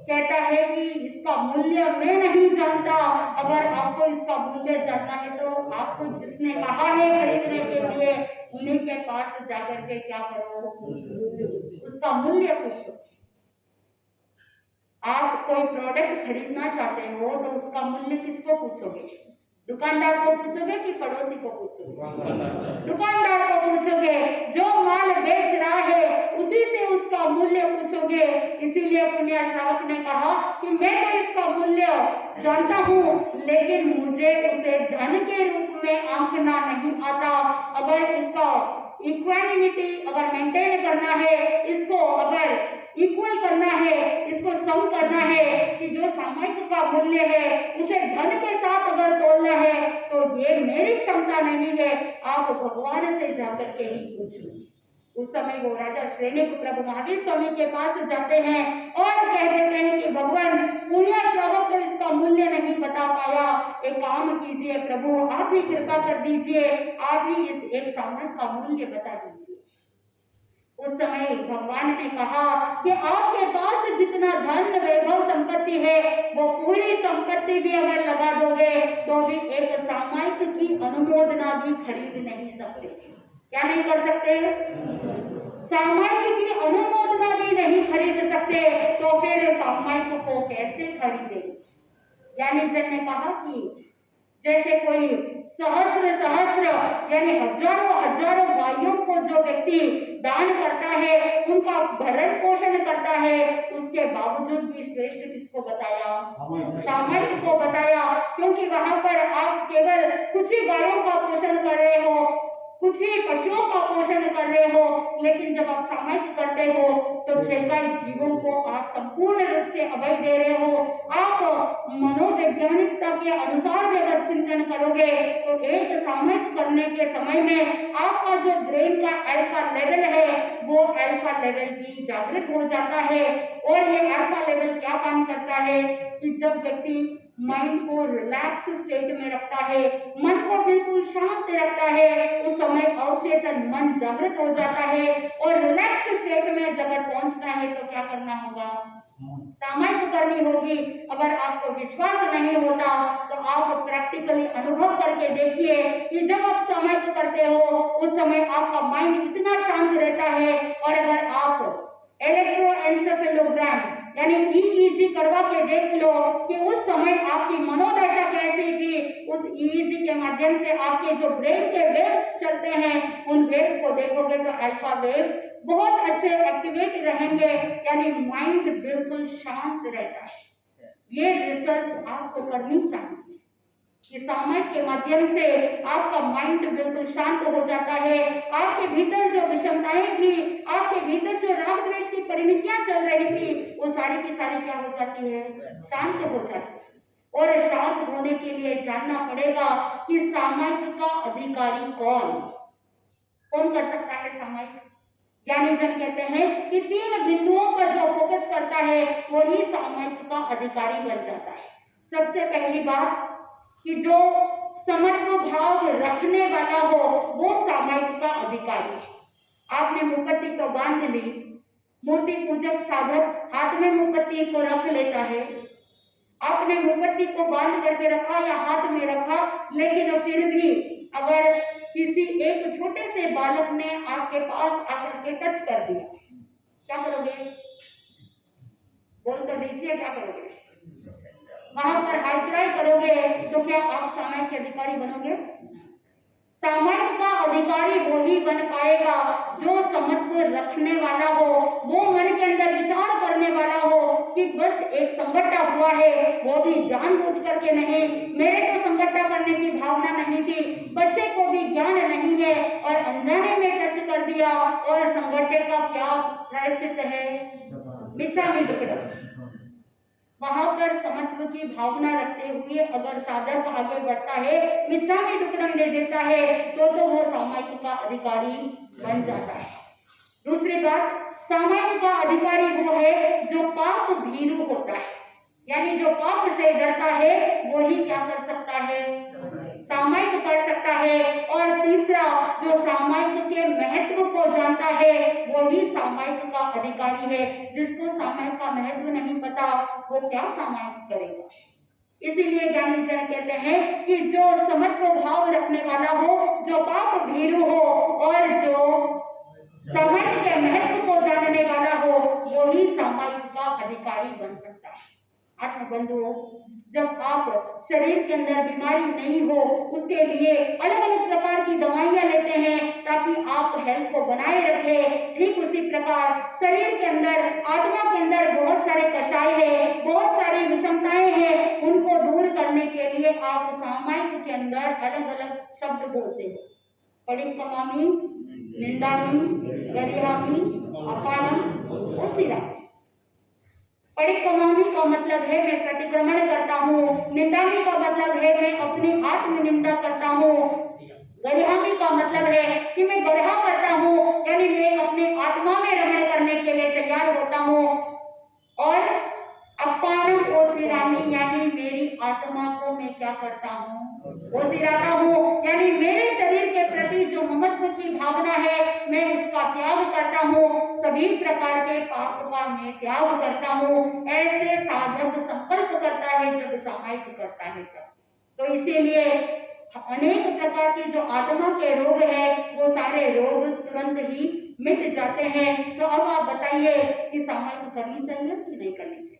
कहता है कि इसका मूल्य मैं नहीं जानता। अगर आपको इसका मूल्य जानना है तो आपको जिसने कहा है खरीदने के लिए उन्हीं के पास जाकर के क्या करो, उसका मूल्य पूछो। आप कोई प्रोडक्ट खरीदना चाहते हो तो उसका मूल्य किसको पूछोगे, दुकानदार को पूछोगे कि पड़ोसी को पूछोगे, दुकानदार को पूछोगे। जो माल बेच रहा है उसी से उसका मूल्य पूछोगे। इसीलिए पुण्य श्रावक ने कहा कि मैं तो इसका मूल्य जानता हूँ, लेकिन मुझे उसे धन के रूप में आंकना नहीं आता। अगर इसका इक्वालिटी अगर मेंटेन करना है, इसको अगर इक्वल करना है, इसको सम करना है कि जो सामयिक का मूल्य है उसे धन के साथ अगर तोलना है तो ये मेरी क्षमता नहीं है, आप भगवान से जाकर के ही पूछो। उस समय वो राजा श्रेणिक प्रभु महावीर स्वामी के पास जाते हैं और कह देते हैं कि भगवान पुण्य श्रावक को इसका मूल्य नहीं बता पाया, एक काम कीजिए प्रभु, आप ही कृपा कर दीजिए, आप ही इस एक सामयिक का मूल्य बता दीजिए। उस समय भगवान ने कहा कि आपके पास जितना धन वैभव संपत्ति है वो पूरी संपत्ति भी अगर लगा दोगे तो भी एक सामयिक की अनुमोदना भी खरीद नहीं सकते। क्या नहीं कर सकते, सामयिक की अनुमोदना भी नहीं खरीद सकते, तो फिर सामयिक को कैसे खरीदे। ज्ञानी जन ने कहा कि जैसे कोई सहस्र यानी हजारों गायों को जो व्यक्ति दान करता है, उनका भरण पोषण करता है, उसके बावजूद भी श्रेष्ठ किसको बताया, सामयिक को बताया। क्योंकि वहां पर आप केवल कुछ ही गायों का पोषण कर रहे हो, कुछ ही पशुओं का पोषण कर रहे हो, लेकिन जब आप सामयिक करते हो तो 6 जीवों को आप संपूर्ण रूप से अभय दे रहे हो। आप मनोवैज्ञानिकता के अनुसार भी अगर चिंतन करोगे तो एक सामयिक करने के समय में आपका जो ब्रेन का अल्फा लेवल है वो अल्फा लेवल भी जागृत हो जाता है। और ये अल्फा लेवल क्या काम करता है कि जब व्यक्ति माइंड को रिलैक्स स्टेट में रखता है, मन को बिल्कुल शांत रखता है, उस समय अवचेतन मन जागृत हो जाता है। और रिलैक्स स्टेट में जब पहुंचना है तो क्या करना होगा, सामायिक करनी होगी। अगर आपको विश्वास नहीं होता तो आप प्रैक्टिकली अनुभव करके देखिए कि जब आप सामायिक करते हो उस समय आपका माइंड इतना शांत रहता है। और अगर आप इलेक्ट्रोएन्सेफेलोग्राम यानी ईईजी करवा के देख लो कि उस समय आपकी मनोदशा कैसी थी। उस ईईजी के माध्यम से आपके जो ब्रेन के वेव्स चलते हैं उन वेव्स को देखोगे तो अल्फा वेव्स बहुत अच्छे एक्टिवेट रहेंगे, यानी माइंड बिल्कुल शांत रहता है। ये रिसर्च आपको करनी चाहिए कि सामायिक के माध्यम से आपका माइंड बिल्कुल शांत हो जाता है। आपके भीतर जो विषमताएं थी, आपके भीतर जो राग द्वेष की परिणतियां चल रही थी, वो सारी की सारी क्या हो जाती है, शांत हो जाती है। और शांत होने के लिए जानना पड़ेगा कि सामायिक का अधिकारी कौन कर सकता है। सामायिक ज्ञानी जन कहते हैं कि 3 बिंदुओं पर जो फोकस करता है वही सामायिक का अधिकारी बन जाता है। सबसे पहली बात कि जो समत्व भाव रखने वाला हो वो सामायिक का अधिकारी है। आपने मुक्ति तो बांध ली, मूर्ति पूजक साधक हाथ में मुक्ति को रख लेता है। आपने मुक्ति को बांध करके रखा या हाथ में रखा, लेकिन फिर भी अगर किसी एक छोटे से बालक ने आपके पास आकर के टच कर दिया, क्या करोगे? बोल तो दीजिए, क्या करोगे? वहां पर हाई क्राई करोगे तो क्या आप सामायिक के अधिकारी बनोगे? सामायिक का अधिकारी वो ही बन पाएगा जो समत्व रखने वाला हो, वो मन के अंदर विचार करने वाला हो कि बस एक संगठा हुआ है, वो भी जानबूझ करके नहीं। मेरे को संगठा करने की भावना नहीं थी, बच्चे को भी ज्ञान नहीं है और अनजाने में टच कर दिया। और संगठे का क्या प्रायश्चित है? मिच्छामि दुक्कडम। वहां पर समत्व की भावना रखते हुए अगर साधक आगे बढ़ता है, मिच्छामि दुक्कडम दे देता है, तो वो सामायिक का अधिकारी बन जाता है। दूसरी बात, सामायिक का अधिकारी वो है जो पाप भीरू होता है, यानी जो पाप से डरता है वही क्या कर सकता है? सामायिक कर सकता है। और तीसरा, जो सामायिक के महत्व को जानता है वही सामायिक का अधिकारी है। जिसको सामायिक का महत्व नहीं पता वो क्या सामायिक करेगा? इसीलिए ज्ञानी जन कहते हैं कि जो समत्व भाव रखने वाला हो, जो पाप भीरू हो और जो सामायिक के महत्व को जानने वाला हो वही सामायिक का अधिकारी बन सकता है। आत्मबंधुओं, जब आप शरीर के अंदर बीमारी नहीं हो उसके लिए अलग अलग प्रकार की दवाइयां लेते हैं ताकि आप हेल्थ को बनाए रखें, ठीक उसी प्रकार शरीर के अंदर, आत्मा के अंदर बहुत सारे कषाय है, बहुत सारी विषमताएं हैं, उनको दूर करने के लिए आप सामायिक के अंदर अलग अलग शब्द बोलते हो। पडिक्कमामि, निंदामि, गरिहामि, अपानम, ओसिरामि। पडिक्कमामि का मतलब है मैं प्रतिक्रमण करता हूँ, निंदामि का मतलब है मैं अपनी आत्म निंदा करता हूँ, गरिहामि का मतलब है कि मैं गरिहा करता हूँ, यानी मैं अपने आत्मा में रमण करने के लिए तैयार होता हूँ। और अपानम ओसिरामि, यानी मेरी आत्मा को मैं क्या करता हूँ? ओसिराता हूँ, यानी मेरे शरीर के प्रति जो ममत्व की भावना है मैं उसका त्याग करता हूँ, सभी प्रकार के पाप का मैं त्याग करता हूँ। ऐसे साधक संकल्प करता है जब सामायिक करता है तब। तो इसीलिए अनेक प्रकार के जो आत्मा के रोग है वो सारे रोग तुरंत ही मिट जाते हैं। तो अब आप बताइए कि सामायिक करनी चाहिए कि नहीं करनी चाहिए?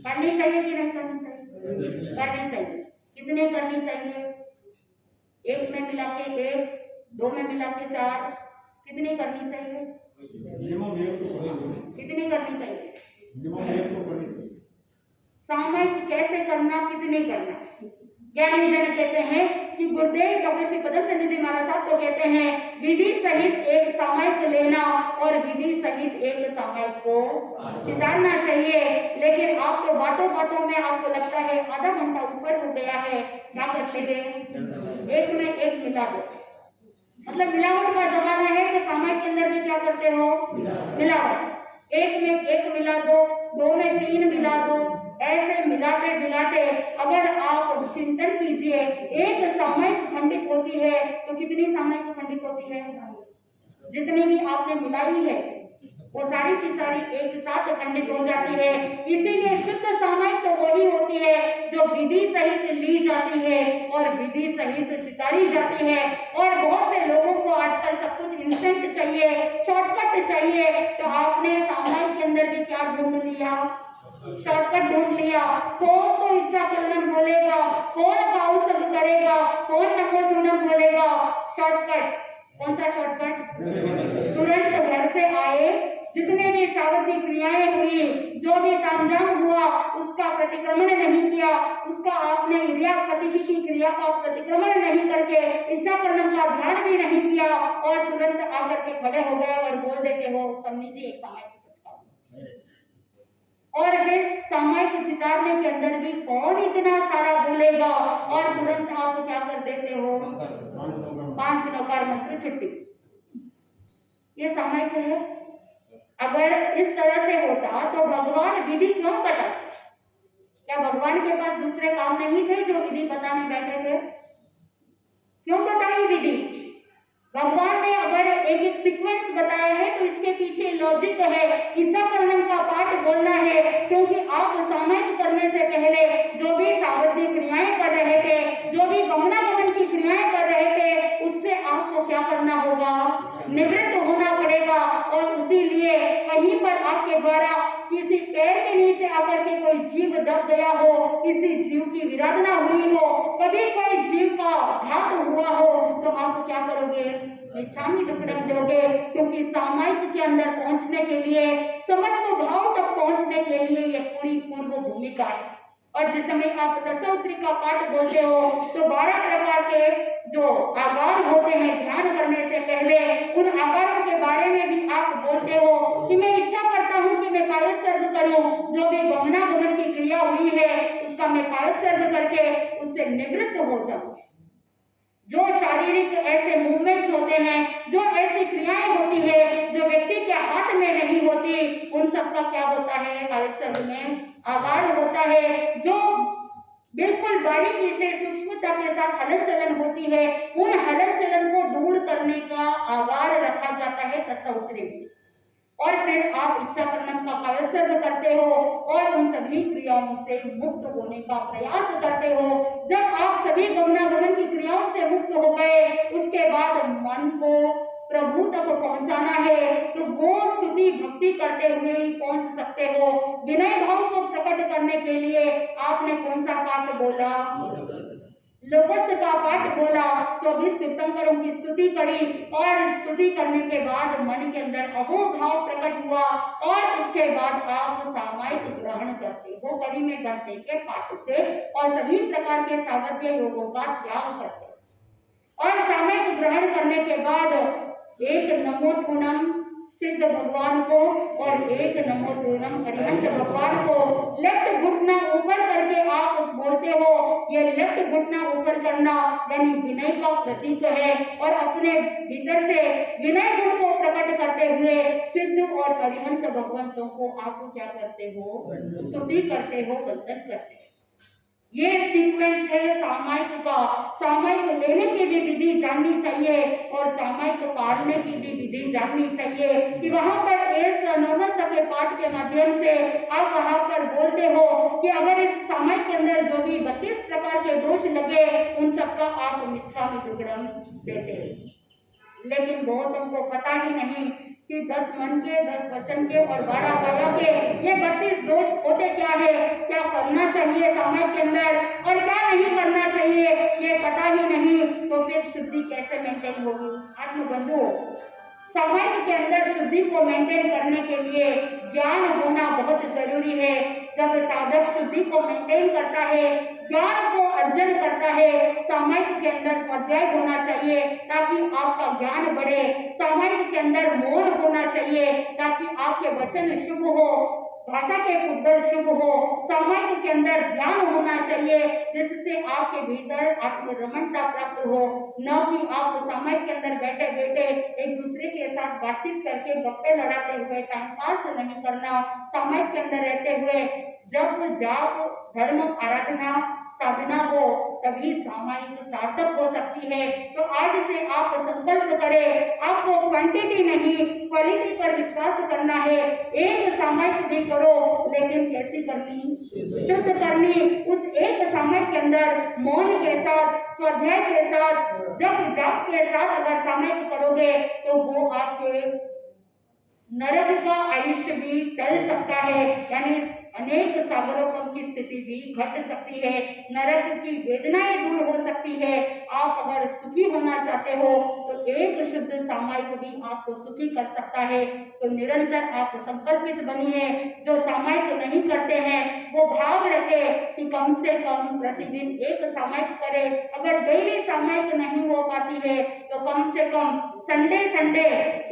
करनी चाहिए कि नहीं करनी चाहिए? करनी चाहिए। कितने करनी चाहिए? 1 में मिला के 1, 2 में मिला के 4, कितनी करनी चाहिए? कितनी करनी चाहिए? सामायिक कैसे करना, कितनी करना? ज्ञानी जन कहते हैं कि गुरुदेव डॉक्टर श्री पदम चंद्र जी महाराज साहब तो कहते हैं विधि सहित एक सामायिक लेना और विधि सहित एक सामायिक को चितारना चाहिए। लेकिन आप तो बातों बातों में आपको लगता है आधा घंटा ऊपर हो गया है, क्या करते हैं? 1 में 1 मिला दो, मतलब मिलावट का जमाना है तो सामायिक के अंदर भी क्या करते हो? मिलावट। 1 में 1 मिला दो, 2 में 3 मिला दो, ऐसे मिलाते मिलाते अगर आप चिंतन कीजिए, एक सामायिक खंडित होती है तो कितनी सामायिक खंडित होती है? जितनी भी आपने मिलाई है वो सारी की सारी एक साथ खंडित हो जाती है। इसीलिए शुद्ध सामायिक तो वही होती है जो विधि सहित ली जाती है और विधि सहित चितारी जाती है। और बहुत से लोगों को आजकल सब कुछ इंस्टेंट चाहिए, शॉर्टकट चाहिए, तो आपने सामायिक के अंदर भी क्या ढूंढ लिया? शॉर्टकट ढूंढ लिया। कौन तो इच्छा पूर्णम बोलेगा, कौन काउ सब करेगा, कौन नमो पूर्णम बोलेगा? शॉर्टकट। कौन सा शॉर्टकट? तुरंत घर से आए, जितने भी सावधि क्रियाएं हुई, जो भी तामझाम हुआ, उसका प्रतिक्रमण नहीं किया, उसका आपने क्रियापति की क्रिया का प्रतिक्रमण नहीं करके इच्छा कर्म का ध्यान भी नहीं किया और तुरंत आकर के खड़े हो गए और बोल देते हो स्वामी जी एक समय और फिर सामायिक चितारने के अंदर भी कौन इतना सारा बोलेगा और तुरंत आप क्या कर देते हो? 5 नकार मंत्र छुट्टी। ये सामायिक है। अगर इस तरह से होता तो भगवान विधि क्यों बताते? क्या भगवान के पास दूसरे काम नहीं थे जो विधि बताने बैठे थे? क्यों बताई विधि? भगवान ने अगर एक सीक्वेंस बताया है तो इसके पीछे लॉजिक है। इच्छा कर्म का पाठ बोलना है क्योंकि आप सामायिक करने से पहले जो भी सावधि क्रियाएं कर रहे थे, जो भी गमनागमन की क्रियाएं कर रहे थे, उससे आपको क्या करना होगा? निवृत्त होना पड़ेगा। और इसीलिए कहीं पर आपके द्वारा किसी पैर के नीचे आकर के कोई जीव दब गया हो, किसी जीव की विराधना हुई हो, कभी कोई जीव का घात हुआ हो, तो आप क्या करोगे? मिच्छामि दुक्कडम दोगे। क्योंकि सामायिक के अंदर पहुंचने के लिए, समस्त भाव तक पहुंचने के लिए ये पूरी पूर्व भूमिका है। और जिस समय आप दशोत्तरी का पाठ बोलते हो तो 12 प्रकार के जो आकार होते हैं ध्यान करने से पहले, उन आकारों के बारे में भी आप बोलते हो कि मैं इच्छा करता हूं कि मैं कायोत्सर्ग करूं, जो भी गमनागमन की क्रिया हुई है उसका मैं कायोत्सर्ग करके उससे निवृत्त हो जाऊं। जो शारीरिक ऐसे मूवमेंट्स होते हैं, जो ऐसी क्रियाएं होती है जो व्यक्ति के हाथ में नहीं होती, उन सब का क्या होता है? कायोत्सर्ग में आकार होता है। जो बिल्कुल बारीकी से सूक्ष्मता के साथ हलन चलन होती है, उन हलन चलन को दूर करने का आकार रखा जाता है दशोत्तरी में। और फिर आप इच्छा कर्म का कायोत्सर्ग करते हो और उन सभी क्रियाओं से मुक्त होने का प्रयास करते हो। जब आप सभी गमनागमन की क्रियाओं से मुक्त हो गए, उसके बाद मन को प्रभु तक पहुंचाना है, तो वो स्तुति भक्ति करते हुए ही पहुंच सकते हो। विनय भाव को प्रकट करने के लिए आपने कौन सा पाठ बोला? लोकस का पाठ बोला, 24 तीर्थंकरों की स्तुति करी और स्तुति करने के बाद मन के अंदर अहोभाव प्रकट हुआ और उसके बाद आप सामायिक ग्रहण करते हो कड़ी में गणते के पाठ से और सभी प्रकार के सावध्य योगों का त्याग करते हो। और सामायिक ग्रहण करने के बाद एक नमो थूणम सिद्ध भगवान को और एक नमो थूणम अरिहंत भगवान को लेफ्ट घुटना ऊपर करके आप बोलते हो। ये लेफ्ट घुटना ऊपर करना यानी विनय का प्रतीक है और अपने भीतर से विनय गुण को प्रकट करते हुए सिद्ध और अरिहंत भगवंतों को आप क्या करते हो? स्तुति करते हो, वंदन करते हो। ये सीक्वेंस है सामायिक का। सामायिक लेने की भी विधि जाननी चाहिए और सामायिक पालने की भी विधि जाननी चाहिए कि वहां पर इस नवमत के पाठ के माध्यम से आप वहां पर बोलते हो कि अगर इस सामायिक के अंदर जो भी 32 प्रकार के दोष लगे, उन सबका आप मिच्छामि दुक्कडम देते हैं। लेकिन बहुतों को पता ही नहीं कि 10 मन के, 10 वचन के और 12 काया के ये 32 दोष होते क्या है, क्या करना चाहिए सामायिक के अंदर और क्या नहीं करना चाहिए, ये पता ही नहीं, तो फिर शुद्धि कैसे मेंटेन होगी? आत्मबंधु, सामायिक के अंदर शुद्धि को मेंटेन करने के लिए ज्ञान होना बहुत जरूरी है। जब साधक शुद्धि को मेंटेन करता है, ज्ञान को अर्जन करता है, सामायिक के अंदर स्वाध्याय होना चाहिए ताकि आपका ज्ञान बढ़े। सामायिक के अंदर मौन होना चाहिए ताकि आपके वचन शुभ हो, भाषा के उद्गल शुभ हो। सामायिक के अंदर ध्यान होना चाहिए जिससे आपके भीतर आत्मरमणता प्राप्त हो, न कि आप सामायिक के अंदर बैठे बैठे एक दूसरे के साथ बातचीत करके गप्पे लड़ाते हुए टाइम पास नहीं करना। सामायिक के अंदर रहते हुए जब जाप धर्म आराधना साधना हो तभी सामायिक सार्थक हो सकती है। तो आज से आप संकल्प करें, आपको क्वांटिटी नहीं क्वालिटी पर विश्वास करना है। एक सामायिक भी करो, लेकिन कैसी करनी, शुद्ध करनी। उस एक सामायिक के अंदर मौन के साथ, स्वाध्याय के साथ, जप जाप के साथ अगर सामायिक करोगे तो वो आपके नरक का आयुष्य भी टल सकता है, यानी अनेक सागरों की स्थिति भी घट सकती है, नरक की वेदनाएं दूर हो सकती है। आप अगर सुखी होना चाहते हो तो एक शुद्ध सामायिक भी आपको सुखी कर सकता है। तो निरंतर आप संकल्पित बनिए। जो सामायिक नहीं करते हैं वो भाव रखे कि कम से कम प्रतिदिन एक सामायिक करें। अगर डेली सामायिक नहीं हो पाती है तो कम से कम संडे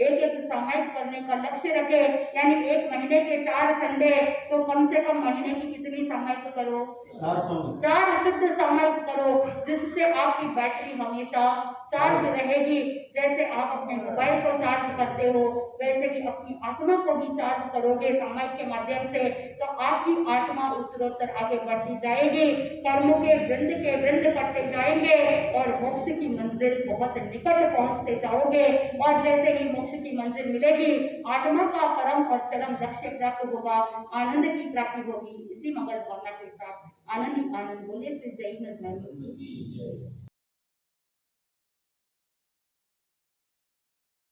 एक सामायिक करने का लक्ष्य रखे, यानी एक महीने के 4 संडे, तो कम से कम महीने की कितनी सामायिक करो, 4 शुद्ध सामायिक करो, जिससे आपकी बैटरी हमेशा चार्ज रहेगी। जैसे आप अपने मोबाइल को चार्ज करते हो, वैसे ही अपनी आत्मा को भी चार्ज करोगे सामायिक के माध्यम से, तो आपकी आत्मा उत्तरोत्तर आगे बढ़ती जाएगी, कर्मों के वृंद करते जाएंगे और मोक्ष की मंजिल बहुत निकट पहुंचते जाओगे। और जैसे ही मोक्ष की मंजिल मिलेगी, आत्मा का परम और चरम लक्ष्य प्राप्त होगा, आनंद की प्राप्ति होगी। इसी मगज भावना के साथ आनंद ही आनंद बोले श्री जय हिंद।